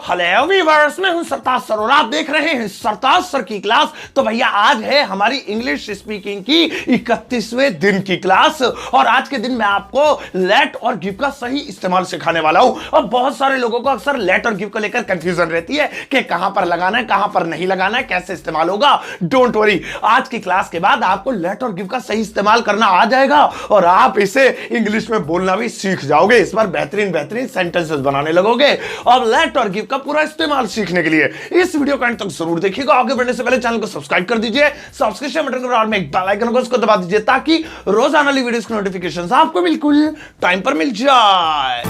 Hello viewers, मैं हूं सरताज sir और आप देख रहे हैं सरताज सर की क्लास। तो भैया आज है हमारी इंग्लिश स्पीकिंग की 31वें दिन की क्लास और आज के दिन मैं आपको लेट और गिव का सही इस्तेमाल सिखाने वाला हूं। और बहुत सारे लोगों को अक्सर लेट और गिव को लेकर कंफ्यूजन रहती है कि कहां पर लगाना है, कहां पर नहीं लगाना है, कैसे इस्तेमाल होगा। डोंट वरी, आज की क्लास के बाद आपको लेट और गिव का सही इस्तेमाल करना आ जाएगा और आप इसे इंग्लिश में बोलना भी सीख जाओगे। इस बार बेहतरीन बेहतरीन सेंटेंसेस बनाने लगोगे। और लेट और गिव का पूरा इस्तेमाल सीखने के लिए इस वीडियो को अंत तक जरूर देखिएगा। आगे बढ़ने से पहले चैनल को सब्सक्राइब कर दीजिए, सब्सक्रिप्शन बटन को और में एक बेल आइकन को उसको दबा दीजिए ताकि रोजाना वाली वीडियोस की नोटिफिकेशंस आपको बिल्कुल टाइम पर मिल जाए।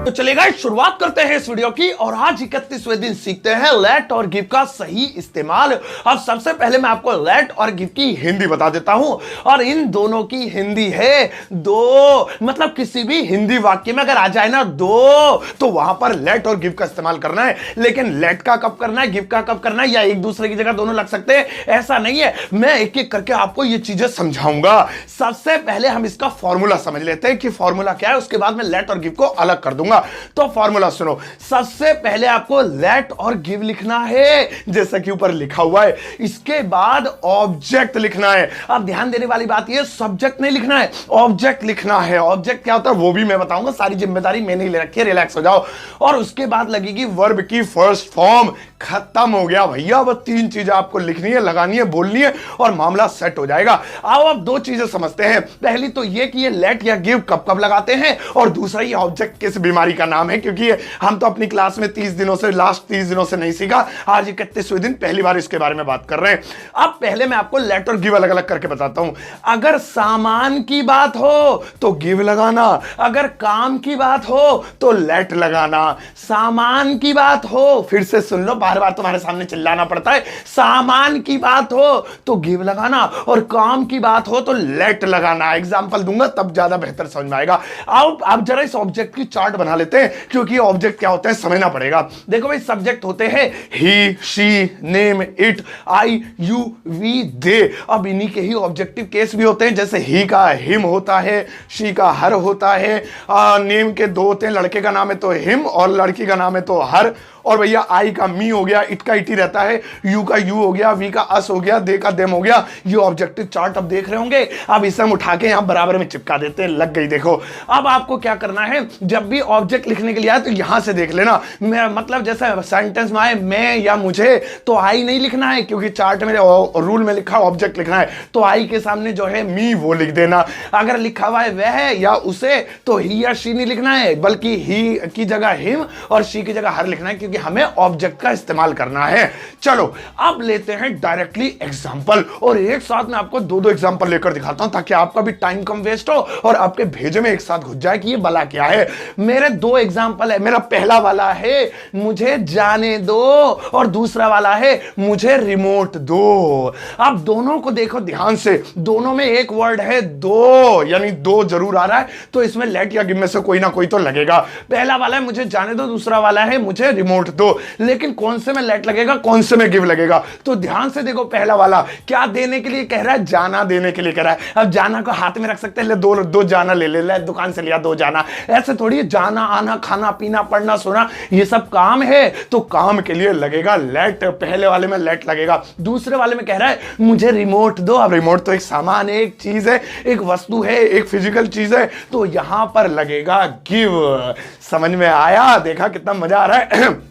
तो चलेगा, शुरुआत करते हैं इस वीडियो की और आज 31वें दिन सीखते हैं लेट और गिव का सही इस्तेमाल। अब सबसे पहले मैं आपको लेट और गिव की हिंदी बता देता हूं और इन दोनों की हिंदी है दो। मतलब किसी भी हिंदी वाक्य में अगर आ जाए ना दो तो वहां पर लेट और गिव का इस्तेमाल करना है। लेकिन लेट का कब करना है, गिव का कब करना है या एक दूसरे की जगह दोनों लग सकते हैं, ऐसा नहीं है। मैं एक एक करके आपको ये चीजें समझाऊंगा। सबसे पहले हम इसका फॉर्मूला समझ लेते हैं कि फॉर्मूला क्या है, उसके बाद मैं लेट और गिव को अलग कर दूंगा। तो फॉर्मूला सुनो, सबसे पहले आपको लेट और गिव लिखना है जैसा कि ऊपर लिखा हुआ है। इसके बाद ऑब्जेक्ट लिखना है। अब ध्यान देने वाली बात यह, सब्जेक्ट नहीं लिखना है, ऑब्जेक्ट लिखना है। ऑब्जेक्ट क्या होता है वो भी मैं बताऊंगा, सारी जिम्मेदारी मैंने ले रखी है, रिलैक्स हो जाओ। और उसके बाद लगेगी वर्ब की फर्स्ट फॉर्म। खत्म हो गया भैया, बस तीन चीजें आपको लिखनी है, लगानी है, बोलनी है और मामला सेट हो जाएगा। आओ अब दो चीजें समझते हैं। पहली तो ये कि ये लेट या गिव कब कब लगाते हैं और दूसरा ये ऑब्जेक्ट किस बीमारी का नाम है, क्योंकि हम तो अपनी क्लास में 30 दिनों से लास्ट 30 दिनों से नहीं सीखा। आज 31वें दिन पहली बार इसके बारे में बात कर रहे हैं। अब पहले मैं आपको लेट और गिव अलग अलग करके बताता हूं। अगर सामान की बात हो तो गिव लगाना, अगर काम की बात हो तो लेट लगाना। सामान की बात हो, फिर से सुन लो, बार बार तुम्हारे सामने चिल्लाना पड़ता है। सामान की बात हो तो गिव लगाना और काम की बात हो तो लेट लगाना। एग्जांपल दूंगा तब ज्यादा बेहतर समझ में आएगा। अब जरा इस ऑब्जेक्ट की चार्ट बना लेते हैं, क्योंकि ऑब्जेक्ट क्या होता है समझना पड़ेगा। देखो भाई, सब्जेक्ट होते हैं he, she, name, it, I, you, we, they. अब इन्हीं के ही ऑब्जेक्टिव केस भी होते हैं, जैसे ही का हिम होता है, शी का हर होता है, नेम के दो होते हैं, लड़के का नाम है तो हिम और लड़की का नाम है तो हर। और भैया आई का मी हो गया, इट का इट ही रहता है, यू का यू हो गया, वी का अस हो गया, दे का देम हो गया। ये ऑब्जेक्टिव चार्ट अब देख रहे होंगे। अब इसे हम उठा के यहां बराबर में चिपका देते हैं। लग गई, देखो। अब आपको क्या करना है, जब भी ऑब्जेक्ट लिखने के लिए आए तो यहां से देख लेना। मैं मतलब जैसे सेंटेंस में आए मैं या मुझे तो आई नहीं लिखना है, क्योंकि चार्ट में रूल में लिखा ऑब्जेक्ट लिखना है। तो आई के सामने जो है मी वो लिख देना। अगर लिखा हुआ है वह या उसे तो ही या शी नहीं लिखना है, बल्कि ही की जगह हिम और शी की जगह हर लिखना है, क्योंकि हमें ऑब्जेक्ट का इस्तेमाल करना है। चलो अब लेते हैं डायरेक्टली एग्जांपल और एक साथ में आपको दो दो एग्जांपल लेकर दिखाता हूं ताकि आपका भी टाइम कम वेस्ट हो और आपके भेजे में एक साथ घुस जाए कि ये भला क्या है। मेरे दो एग्जांपल है। मेरा पहला वाला है मुझे जाने दो और दूसरा वाला है मुझे रिमोट दो। अब दोनों को देखो ध्यान से, दोनों में एक वर्ड है दो, यानी दो जरूर आ रहा है, तो इसमें लेट या गिव में से कोई ना कोई तो लगेगा। पहला वाला है मुझे जाने दो, दूसरा वाला है मुझे रिमोट दो। लेकिन कौन से में लेट लगेगा, कौन से में गिव लगेगा, तो ध्यान से देखो। पहला वाला क्या देने के लिए कह रहा है, जाना देने के लिए कह रहा है। अब जाना को हाथ में रख सकते हैं, ले दो जाना ले दुकान से लिया दो जाना। ऐसे थोड़ी, जाना आना, खाना पीना, पढ़ना सोना, ये सब काम है तो काम के लिए लगेगा लेट। पहले वाले में लेट लगेगा। दूसरे वाले में कह रहा है मुझे रिमोट दो। अब रिमोट तो एक सामान है, एक चीज है, एक वस्तु है, एक फिजिकल चीज है, तो यहां पर लगेगा गिव। समझ में आया? देखा कितना मजा आ रहा है।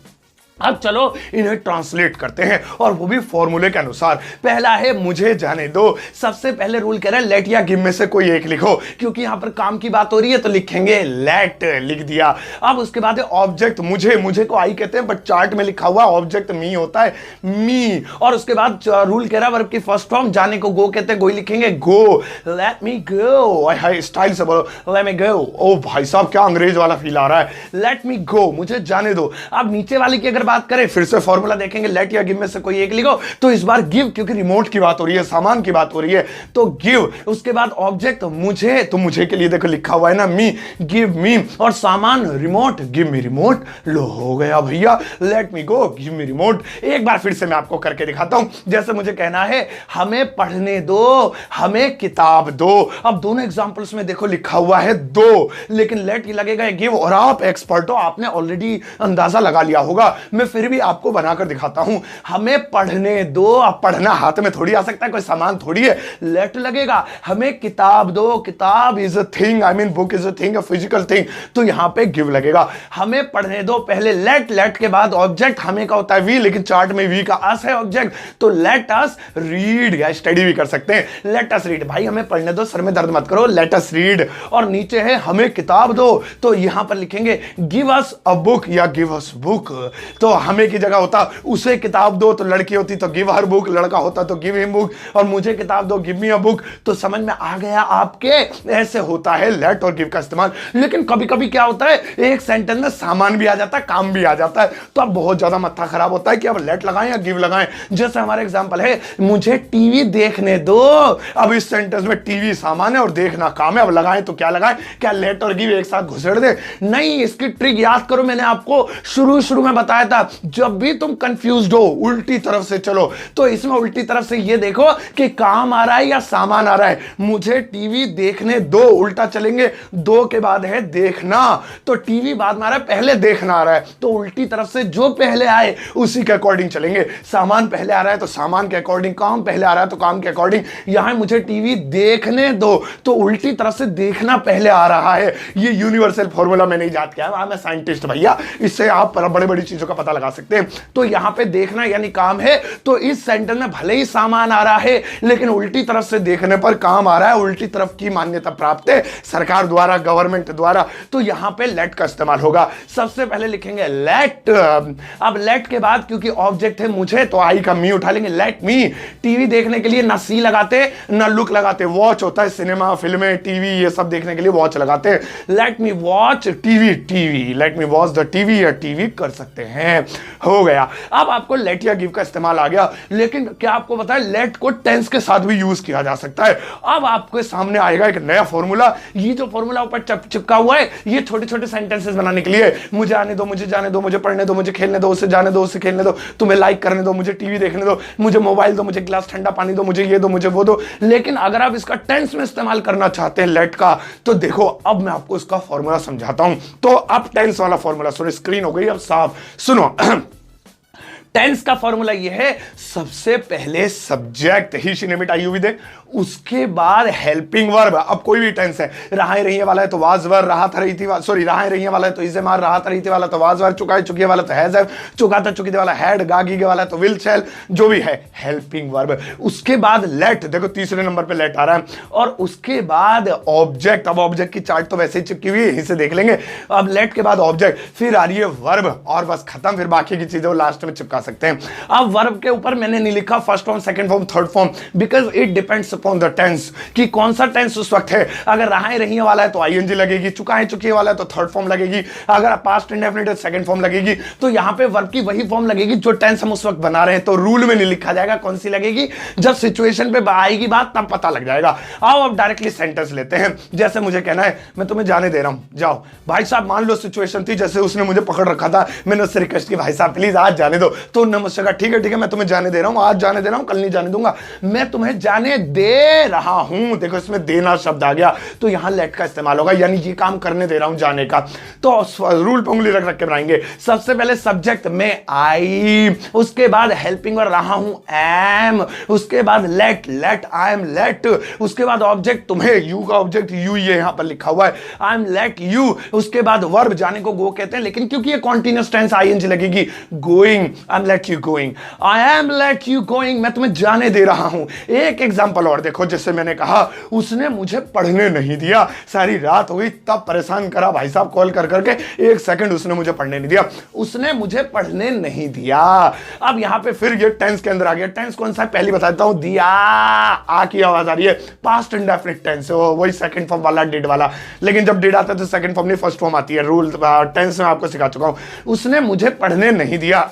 अब चलो इन्हें ट्रांसलेट करते हैं और वो भी फॉर्मूले के अनुसार। पहला है मुझे जाने दो। सबसे पहले रूल कह रहे हैं लेट या गिव में से कोई एक लिखो, क्योंकि यहां पर काम की बात हो रही है तो लिखेंगे लेट, लिख दिया। अब उसके बाद है ऑब्जेक्ट मुझे को आई कहते हैं, बट चार्ट में लिखा हुआ ऑब्जेक्ट मी होता है, मी। और उसके बाद रूल कह रहा है वर्ब की फर्स्ट फॉर्म, जाने को गो कहते हैं, गो लिखेंगे गो। लेट मी गो, हाय स्टाइल से बोलो, लेट मी गो। ओ भाई साहब क्या अंग्रेज वाला फील आ रहा है। लेट मी गो, मुझे जाने दो। अब नीचे वाली की अगर बात करें, फिर से फॉर्मूला देखेंगे, लेट या गिव में से कोई एक लिखो। तो इस बार गिव, क्योंकि रिमोट की बात हो रही है, सामान की बात हो रही है, तो गिव। उसके बाद ऑब्जेक्ट मुझे, तो मुझे के लिए देखो लिखा हुआ है ना मी, गिव मी, और सामान रिमोट, गिव मी रिमोट। लो हो गया भैया, लेट मी गो, गिव मी रिमोट। एक बार फिर से मैं आपको करके दिखाता हूं। जैसे मुझे कहना है हमें पढ़ने दो, हमें किताब दो। अब दोनों एग्जांपल्स में देखो लिखा हुआ है दो, लेकिन लेट ही लगेगा गिव, और आप एक्सपर्ट हो, आपने ऑलरेडी अंदाजा लगा लिया होगा। मैं फिर भी आपको बनाकर दिखाता हूं। हमें पढ़ने दो, अब पढ़ना हाथ में थोड़ी आ सकता है, कोई सामान थोड़ी है, लेट लगेगा। हमें किताब दो, किताब is a thing, I mean book is a thing, a physical thing, तो यहां पे गिव लगेगा। हमें पढ़ने दो, पहले लेट, लेट के बाद ऑब्जेक्ट, हमें का होता है वी, लेकिन चार्ट में वी का अस है ऑब्जेक्ट, तो लेट अस रीड, या स्टडी भी कर सकते हैं। लेट अस रीड, भाई हमें पढ़ने दो, सर में दर्द मत करो, लेट अस रीड। और नीचे है हमें किताब दो, तो यहां पर लिखेंगे गिव अस अ बुक या गिव अस बुक। तो हमें की जगह होता उसे किताब दो, तो लड़की होती तो गिव हर बुक, लड़का होता तो गिव हिम बुक, और मुझे किताब दो, गिव मी अ बुक। तो समझ में आ गया आपके, ऐसे होता है लेट और गिव का इस्तेमाल। लेकिन कभी कभी क्या होता है, एक सेंटेंस में सामान भी आ जाता है, काम भी आ जाता है, तो अब बहुत ज्यादा मत्था खराब होता है कि अब लेट लगाएं या गिव लगाएं। जैसे हमारा एग्जांपल है, मुझे टीवी देखने दो। अब इस सेंटेंस में टीवी सामान है और देखना काम है, अब लगाएं तो क्या लगाएं? क्या लेट और गिव एक साथ घुसेड़ दे? नहीं, इसकी ट्रिक याद करो, मैंने आपको शुरू में बताया था, जब भी तुम कंफ्यूज्ड हो उल्टी तरफ से चलो। तो इसमें उल्टी तरफ से ये देखो कि काम आ रहा है या सामान आ रहा है। मुझे टीवी देखने दो, उल्टा चलेंगे, दो के बाद है देखना, तो टीवी बाद में आ रहा है, पहले देखना आ रहा है, तो उल्टी तरफ से जो पहले आए उसी के अकॉर्डिंग चलेंगे। सामान पहले आ रहा है तो सामान के अकॉर्डिंग, काम पहले आ रहा है तो काम के अकॉर्डिंग। यहां मुझे टीवी देखने दो, तो उल्टी तरफ से देखना पहले आ रहा है। ये यूनिवर्सल फॉर्मूला मैंने याद किया है, मैं साइंटिस्ट भैया, इससे आप बड़ी बड़ी चीजों का पता लगा सकते हैं। तो यहां पे देखना यानी काम है, तो इस सेंटेंस में भले ही सामान आ रहा है, लेकिन उल्टी तरफ से देखने पर काम आ रहा है, उल्टी तरफ की मान्यता प्राप्त है सरकार द्वारा, गवर्नमेंट द्वारा, तो यहां पे लेट का इस्तेमाल होगा। सबसे पहले लिखेंगे लेट। अब लेट के बाद क्योंकि ऑब्जेक्ट है मुझे, तो आई का मी उठा लेंगे, लेट मी। टीवी देखने के लिए ना सी लगाते ना लुक लगाते, वॉच होता है, सिनेमा फिल्में टीवी ये सब देखने के लिए वॉच लगाते हैं। Let me watch TV, TV, let me watch the TV, या टीवी कर सकते हैं। हो गया। अब आपको लेट या गिव का इस्तेमाल आ गया, लेकिन क्या आपको पता है लेट को टेंस के साथ भी यूज किया जा सकता है। अब आपके सामने आएगा एक नया फॉर्मूला। ये जो फॉर्मूला ऊपर चिपका हुआ है, ये छोटे छोटे सेंटेंसेस बनाने के लिए, मुझे आने दो, मुझे जाने दो, मुझे पढ़ने दो, मुझे खेलने दो, उससे जाने दो, उससे खेलने दो, तुम्हें लाइक करने दो, मुझे टीवी देखने दो, मुझे मोबाइल दो, मुझे गिलास ठंडा पानी दो, मुझे ये दो, मुझे वो दो। लेकिन अगर आप इसका टेंस में इस्तेमाल करना चाहते हैं लेट का, तो देखो अब मैं आपको इसका फॉर्मूला समझाता हूं। तो अब टेंस वाला फॉर्मूला सुनो, स्क्रीन हो गई अब साफ, सुनो। टेंस का फॉर्मूला ये है, सबसे पहले सब्जेक्ट ही शिनेमिट आयु विदे, उसके बाद हेल्पिंग वर्ब। अब कोई भी टेंस है, रहाए रहिए वाला है तो वाज वर्ब, राहत रही थी, सॉरी रहाए रहिए वाला है तो इसे मार, राहत रही थी वाला तो वाज वर्ब, चुकाए चुकी वाला तो हैज, चुकाता चुकी वाला हैड, गागी के वाला तो विल शैल, जो भी है हेल्पिंग वर्ब। उसके बाद लेट, देखो तीसरे नंबर पे लेट आ रहा है, और उसके बाद ऑब्जेक्ट। अब ऑब्जेक्ट की चार्ट तो वैसे ही चिपकी हुई है, इसे देख लेंगे। अब लेट के बाद ऑब्जेक्ट, फिर आ रही है वर्ब, और बस खत्म, फिर बाकी की चीजें लास्ट में चिपका सकते हैं। अब वर्ब के ऊपर मैंने नहीं लिखा first form, second form, third form, because it depends upon the tense कि कौन सा टेंस उस वक्त है। अगर रहाए रही वाला है तो आईएनजी लगेगी, चुकाए चुकी वाला है तो थर्ड फॉर्म लगेगी, अगर पास्ट इंडेफिनिट है सेकंड फॉर्म लगेगी। तो यहां पे वर्ब की वही फॉर्म लगेगी जो टेंस हम उस वक्त बना रहे हैं। तो रूल में नहीं लिखा जाएगा कौन सी लगेगी, जब सिचुएशन पे आएगी बात तब पता लग जाएगा। आओ अब डायरेक्टली सेंटेंस लेते हैं। जैसे मुझे कहना है मैं तुम्हें जाने दे रहा हूं, जाओ। भाई साहब मान लो सिचुएशन थी जैसे उसने मुझे पकड़ रखा था, मैंने उससे रिक्वेस्ट की भाई साहब प्लीज आज जाने दो, तो उन्होंने मुझसे कहा ठीक है मैं तुम्हें जाने दे रहा हूं, आज जाने दे रहा हूं, कल नहीं जाने दूंगा, मैं तुम्हें जाने दे रहा हूं। देखो इसमें देना शब्द आ गया, तो यहां लेट का इस्तेमाल होगा, यानी ये काम करने दे रहा हूं जाने का। तो रूल पे उंगली रख रख के बनाएंगे। सबसे पहले सब्जेक्ट में आई, उसके बाद हेल्पिंग और रहा हूं एम, उसके बाद let, let I am let, उसके बाद ऑब्जेक्ट तुम्हें, यू का ऑब्जेक्ट यू, ये यहां पर लिखा हुआ है आई एम लेट यू। उसके बाद वर्ब, जाने को गो कहते हैं, लेकिन क्योंकि ये कॉन्टिन्यूअस टेंस आईएनजी लगेगी, going. Am let you going, I am let you going, मैं तुम्हें जाने दे रहा हूं। एक एग्जांपल और देखो, जैसे मैंने कहा उसने मुझे पढ़ने नहीं दिया, सारी रात हो गई तब परेशान करा भाई साहब कॉल कर करके, एक सेकंड उसने मुझे पढ़ने नहीं दिया, उसने मुझे पढ़ने नहीं दिया। अब यहां पे फिर ये टेंस के अंदर आ गया। टेंस कौन सा है पहले बताता हूं, दिया, आ की आवाज आ रही है, पास्ट इंडेफिनिट टेंस, वही सेकंड फॉर्म वाला, डिड वाला, लेकिन जब डिड आता है तो सेकंड फॉर्म नहीं फर्स्ट फॉर्म आती है। रूल टेंस में आपको सिखा चुका हूं। उसने मुझे पढ़ने नहीं दिया।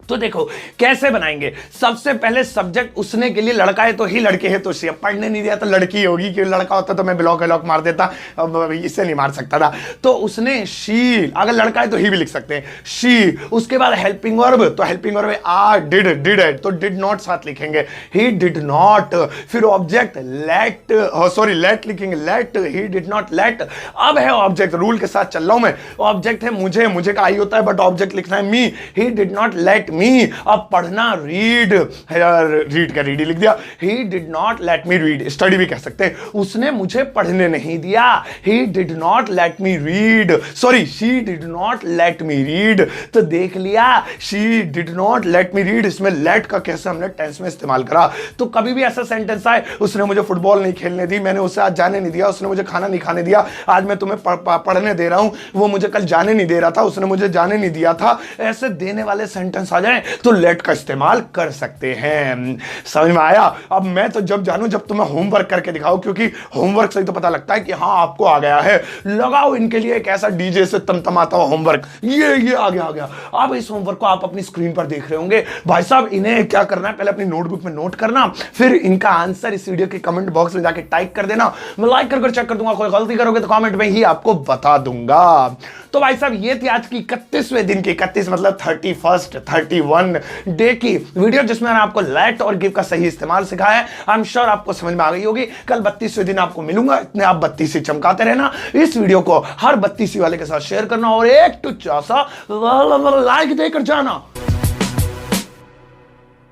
तो देखो कैसे बनाएंगे। सबसे पहले सब्जेक्ट उसने के लिए लड़का है तो ही, लड़के है तो शी, पढ़ने नहीं दिया तो लड़की होगी, क्योंकि लड़का होता तो मैं ब्लॉक मार देता, अब इससे नहीं मार सकता था। तो उसने शी, अगर लड़का है तो ही भी लिख सकते हैं, शी। उसके बाद हेल्पिंग वर्ब, तो हेल्पिंग वर्ब आ, डिड है तो डिड नॉट साथ लिखेंगे, ही डिड नॉट। फिर ऑब्जेक्ट लेट, सॉरी लेट लिखेंगे, let, he did not let. अब है ऑब्जेक्ट, रूल के साथ चल रहा हूं मैं। ऑब्जेक्ट है मुझे का आई होता है, बट ऑब्जेक्ट लिखना है me, he did not let me. अब पढ़ना रीड, रीड का रीड लिख दिया, he did not let me read, study भी कह सकते हैं। उसने मुझे पढ़ने नहीं दिया, he did not let me read, sorry she did not let me read। तो देख लिया, she did not let me read, इसमें let का कैसे हमने टेंस में इस्तेमाल करा। तो कभी भी ऐसा सेंटेंस आए, उसने मुझे फुटबॉल नहीं खेलने दी, मैंने उसे आज जाने नहीं दिया, उसने मुझे खाना नहीं खाने दिया, आज मैं तुम्हें पढ़ने दे रहा हूं, वो मुझे कल जाने नहीं दे रहा था, उसने मुझे जाने नहीं दिया था, ऐसे देने वाले सेंटेंस आ जाए तो लेट का इस्तेमाल कर सकते हैं। समझ में आया। अब मैं तो जब जानू जब तुम्हें होमवर्क करके दिखाओ, क्योंकि होमवर्क से ही तो पता लगता है कि हाँ आपको आ गया है। लगाओ इनके लिए एक ऐसा डीजे से तमतमाता हुआ होमवर्क, ये आ गया। अब इस होमवर्क को आप अपनी स्क्रीन पर देख रहे होंगे। भाई साहब इन्हें क्या करना है, पहले अपनी नोटबुक में नोट करना, फिर इनका आंसर इस वीडियो के कमेंट बॉक्स में जाके टाइप कर देना, मैं लाइक कर चेक कर दूंगा, कोई गलती करोगे तो कमेंट में ही आपको बता दूंगा। तो भाई साहब ये थी आज की 31वें दिन की, 31 मतलब 31 डे की वीडियो, जिसमें मैंने आपको लेट और गिव का सही इस्तेमाल सिखाया है। आई एम श्योर आपको समझ में आ गई होगी। कल 32वें दिन आपको मिलूंगा, इतने आप 32 चमकाते रहना। इस वीडियो को हर 32 वाले के साथ शेयर करना और एक टुच्चा सा लाइक देकर जाना।